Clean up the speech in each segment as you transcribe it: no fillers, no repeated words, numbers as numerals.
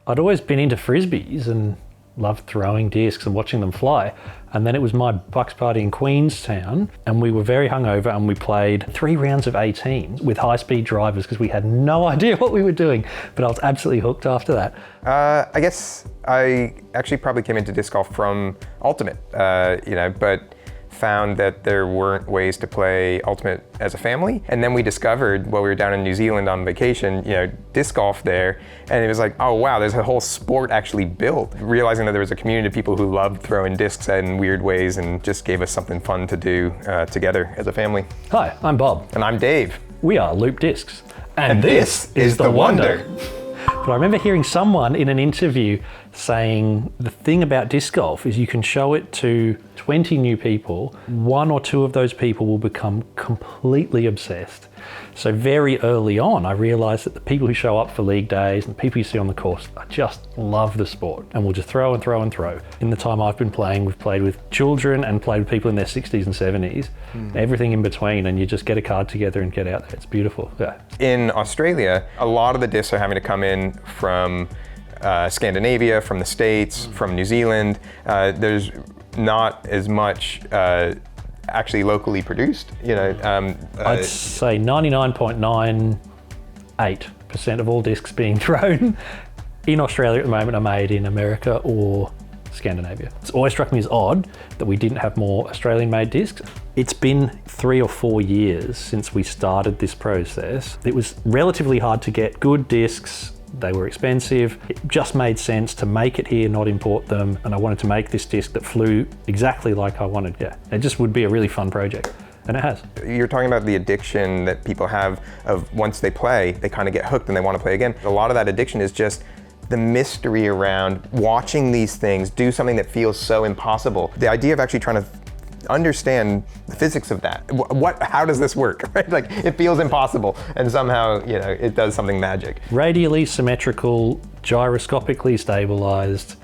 I'd always been into frisbees and loved throwing discs and watching them fly. And then it was my Bucks party in Queenstown, and we were very hungover, and we played 3 rounds of 18s with high-speed drivers because we had no idea what we were doing. But I was absolutely hooked after that. I guess I actually probably came into disc golf from Ultimate, but found that there weren't ways to play Ultimate as a family. And then we discovered, while we were down in New Zealand on vacation, disc golf there. And it was like, oh wow, there's a whole sport actually built. Realizing that there was a community of people who loved throwing discs in weird ways and just gave us something fun to do together as a family. Hi, I'm Bob. And I'm Dave. We are Loop Discs. And this is The Wonder. But I remember hearing someone in an interview saying the thing about disc golf is you can show it to 20 new people, 1 or 2 of those people will become completely obsessed. So very early on, I realized that the people who show up for league days and people you see on the course just love the sport and will just throw and throw and throw. In the time I've been playing, we've played with children and played with people in their 60s and 70s, everything in between, and you just get a card together and get out there. It's beautiful. Yeah. In Australia, a lot of the discs are having to come in from Scandinavia, from the States, from New Zealand. There's not as much actually locally produced. I'd say 99.98% of all discs being thrown in Australia at the moment are made in America or Scandinavia. It's always struck me as odd that we didn't have more Australian-made discs. It's been 3 or 4 years since we started this process. It was relatively hard to get good discs. They were expensive. It just made sense to make it here, not import them. And I wanted to make this disc that flew exactly like I wanted. Yeah, it just would be a really fun project. And it has. You're talking about the addiction that people have of once they play, they kind of get hooked and they want to play again. A lot of that addiction is just the mystery around watching these things do something that feels so impossible. The idea of actually trying to understand the physics of that. How does this work? Right? Like, it feels impossible, and somehow, it does something magic. Radially symmetrical, gyroscopically stabilized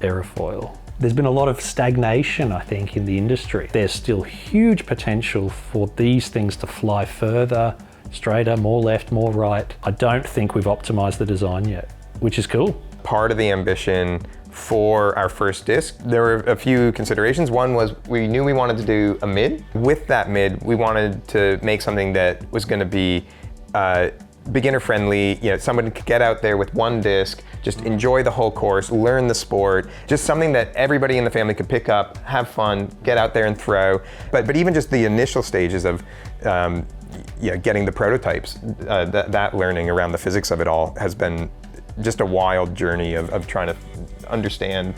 aerofoil. There's been a lot of stagnation, I think, in the industry. There's still huge potential for these things to fly further, straighter, more left, more right. I don't think we've optimized the design yet, which is cool. Part of the ambition for our first disc, there were a few considerations. One was we knew we wanted to do a mid. With that mid, we wanted to make something that was going to be beginner friendly. Someone could get out there with one disc, just enjoy the whole course, learn the sport, just something that everybody in the family could pick up, have fun, get out there and throw. But even just the initial stages of getting the prototypes, that learning around the physics of it all has been just a wild journey of trying to understand.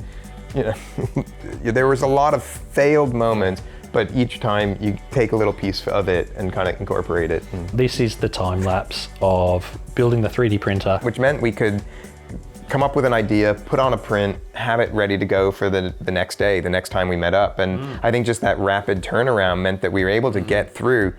There was a lot of failed moments, but each time you take a little piece of it and kind of incorporate it. This is the time lapse of building the 3D printer. Which meant we could come up with an idea, put on a print, have it ready to go for the next day, the next time we met up. And I think just that rapid turnaround meant that we were able to get through,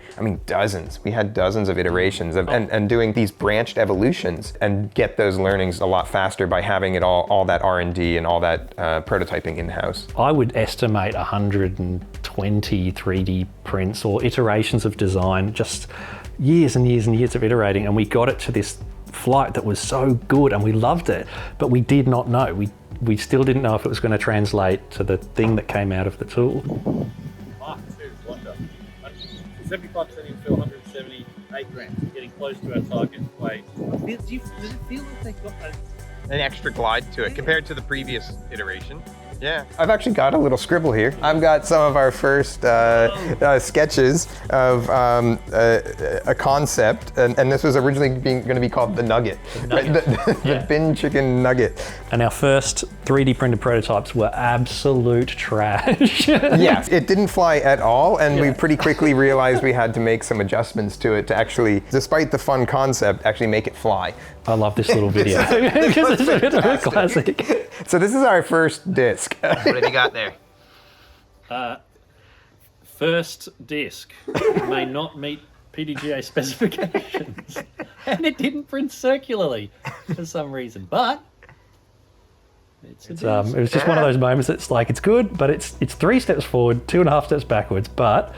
dozens. We had dozens of iterations and doing these branched evolutions and get those learnings a lot faster by having it all that R&D and all that prototyping in-house. I would estimate 120 3D prints or iterations of design, just years and years and years of iterating, and we got it to this flight that was so good and we loved it, but we did not know. We still didn't know if it was going to translate to the thing that came out of the tool. Mark 2 Wonder. 75% infill, 178 grams. Getting close to our target weight. Does it feel like they got an extra glide to it compared to the previous iteration? Yeah. I've actually got a little scribble here. I've got some of our first sketches of a concept, and this was originally going to be called the Nugget. The bin chicken nugget. And our first 3D printed prototypes were absolute trash. Yes, it didn't fly at all, and we pretty quickly realized we had to make some adjustments to it to actually, despite the fun concept, actually make it fly. I love this little video because it's a bit of a classic. So this is our first disc. What have you got there? First disc may not meet PDGA specifications, and it didn't print circularly for some reason, but it was just one of those moments that's like, it's good, but it's 3 steps forward, 2.5 steps backwards, but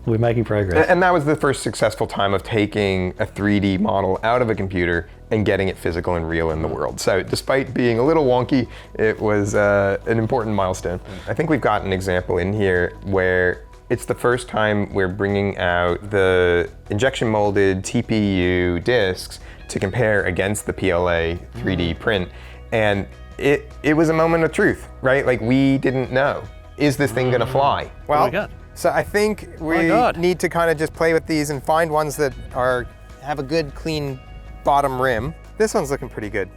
we're making progress. And that was the first successful time of taking a 3D model out of a computer and getting it physical and real in the world. So despite being a little wonky, it was an important milestone. I think we've got an example in here where it's the first time we're bringing out the injection molded TPU discs to compare against the PLA 3D print. And it was a moment of truth, right? Like, we didn't know, is this thing gonna fly? Well, oh my God. So I think we need to kind of just play with these and find ones that have a good clean bottom rim. This one's looking pretty good.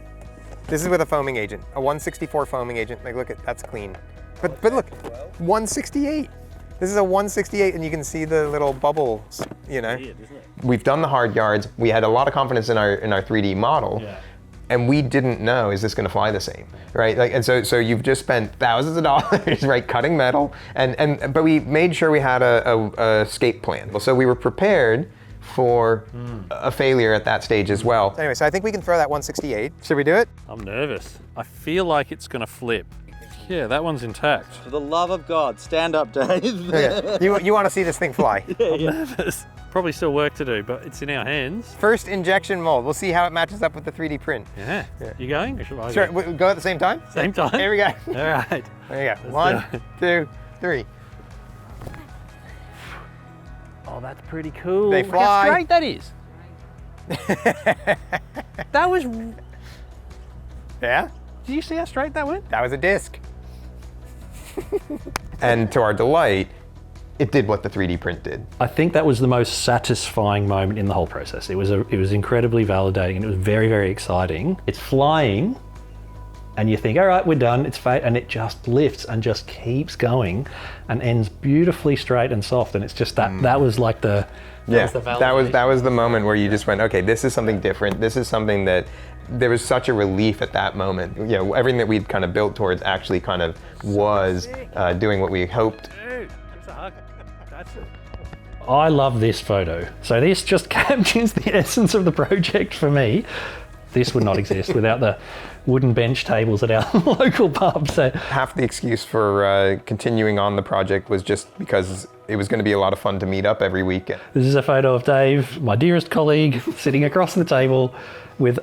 This is with a foaming agent, a 164 foaming agent. Like, look, that's clean. But look, 168. This is a 168, and you can see the little bubbles, you know. We've done the hard yards. We had a lot of confidence in our 3D model. Yeah. And we didn't know, is this going to fly the same, right? Like, and so you've just spent thousands of dollars, right, cutting metal, but we made sure we had a escape plan. So we were prepared for a failure at that stage as well. Anyway, so I think we can throw that 168. Should we do it? I'm nervous. I feel like it's going to flip. Yeah, that one's intact. For the love of God, stand up, Dave. Okay. You want to see this thing fly? I'm nervous. Probably still work to do, but it's in our hands. First injection mold. We'll see how it matches up with the 3D print. Yeah. You going? Or should I sure. go? We'll go at the same time? Same time. Here we go. All right. There you go. 1, 2, 3. Oh, that's pretty cool. They Look fly. how straight that is. That was... Yeah? Did you see how straight that went? That was a disc. And to our delight, it did what the 3D print did. I think that was the most satisfying moment in the whole process. It was incredibly validating, and it was very, very exciting. It's flying, and you think, all right, we're done, it's fate, and it just lifts and just keeps going and ends beautifully straight and soft. And it's just that was like the that was the moment where you just went, okay, this is something different. This is something that there was such a relief at that moment. You know, everything that we'd kind of built towards actually kind of was doing what we hoped. I love this photo. So this just captures the essence of the project for me. This would not exist without the wooden bench tables at our local pub. So half the excuse for continuing on the project was just because it was going to be a lot of fun to meet up every weekend. This is a photo of Dave, my dearest colleague, sitting across the table with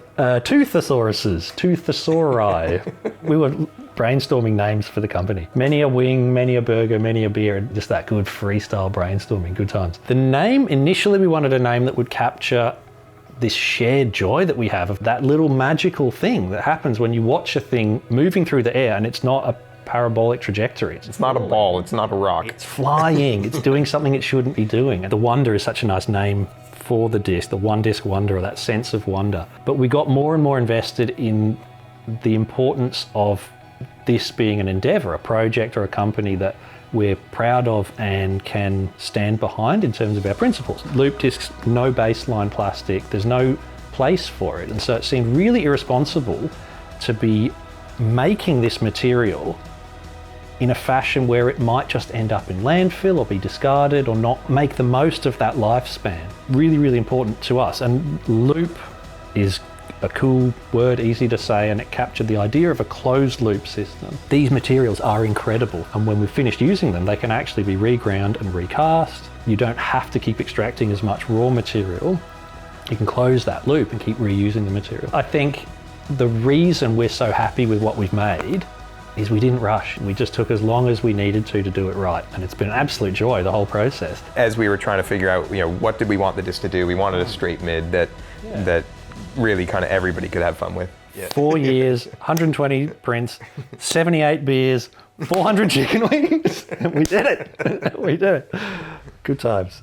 two thesauruses, two thesauri. We were brainstorming names for the company. Many a wing, many a burger, many a beer, and just that good freestyle brainstorming, good times. The name, initially we wanted a name that would capture this shared joy that we have of that little magical thing that happens when you watch a thing moving through the air and it's not a parabolic trajectory. It's not a ball, it's not a rock. It's flying, it's doing something it shouldn't be doing. And the Wonder is such a nice name for the disc, the one disc wonder, or that sense of wonder. But we got more and more invested in the importance of this being an endeavor, a project or a company that we're proud of and can stand behind in terms of our principles. Loop discs, no baseline plastic, there's no place for it. And so it seemed really irresponsible to be making this material in a fashion where it might just end up in landfill or be discarded or not make the most of that lifespan. Really, really important to us. And loop is a cool word, easy to say, and it captured the idea of a closed loop system. These materials are incredible, and when we've finished using them, they can actually be reground and recast. You don't have to keep extracting as much raw material. You can close that loop and keep reusing the material. I think the reason we're so happy with what we've made is we didn't rush. We just took as long as we needed to do it right. And it's been an absolute joy, the whole process. As we were trying to figure out, what did we want the disc to do? We wanted a straight mid that really kind of everybody could have fun with. Yeah. 4 years, 120 prints, 78 beers, 400 chicken wings. We did it. We did it. Good times.